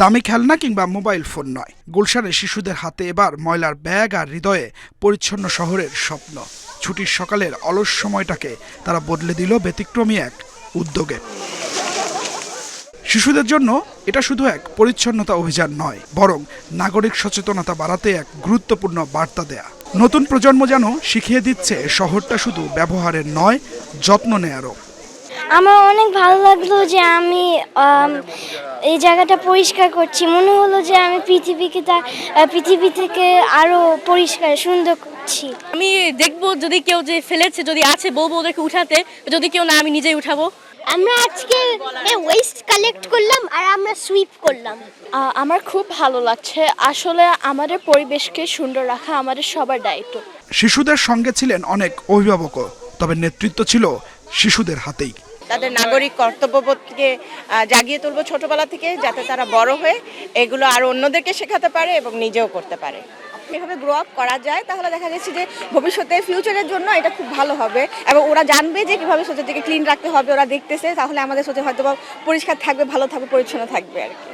দামি খেলনা কিংবা মোবাইল ফোন নয়, গুলশানের শিশুদের হাতে এবার ময়লার ব্যাগ আর হৃদয়ে পরিচ্ছন্ন শহরের স্বপ্ন। ছুটির সকালের অলস সময়টাকে তারা বদলে দিল ব্যতিক্রমী এক উদ্যোগে। শিশুদের জন্য এটা শুধু এক পরিচ্ছন্নতা অভিযান নয়, বরং নাগরিক সচেতনতা বাড়াতে এক গুরুত্বপূর্ণ বার্তা দেয়া। নতুন প্রজন্ম যেন শিখিয়ে দিচ্ছে শহরটা শুধু ব্যবহারের নয়, যত্ন নেয়ারও। আমার অনেক ভালো লাগলো যে আমি এই জায়গাটা পরিষ্কার করছি। মনে হলো যে আমি পৃথিবী থেকে আরো পরিষ্কার সুন্দর করছি। আমি দেখবো যদি কেউ যে ফেলেছে, যদি আছে বলবো ওদেরকে উঠাতে, যদি কেউ না আমি নিজেই উঠাবো। আমরা আজকে ওয়েস্ট কালেক্ট করলাম আর আমরা সুইপ করলাম। আমার খুব ভালো লাগছে। আসলে আমাদের পরিবেশকে সুন্দর রাখা আমাদের সবার দায়িত্ব। শিশুদের সঙ্গে ছিলেন অনেক অভিভাবকও, তবে নেতৃত্ব ছিল শিশুদের হাতেই। তাদের নাগরিক কর্তব্যবোধকে জাগিয়ে তুলবো ছোটবেলা থেকে, যাতে তারা বড় হয়ে এগুলো আর অন্যদেরকে শেখাতে পারে এবং নিজেও করতে পারে। এভাবে গ্রো আপ করা যায় তাহলে দেখা যাচ্ছে যে ভবিষ্যতে ফিউচারের জন্য এটা খুব ভালো হবে এবং ওরা জানবে যে কিভাবে সোসাইটিকে ক্লিন রাখতে হবে। ওরা দেখতেছে, তাহলে আমাদের সোসাইটি হয়তো পরিষ্কার থাকবে, ভালো থাকবে, পরিচ্ছন্ন থাকবে আর কি।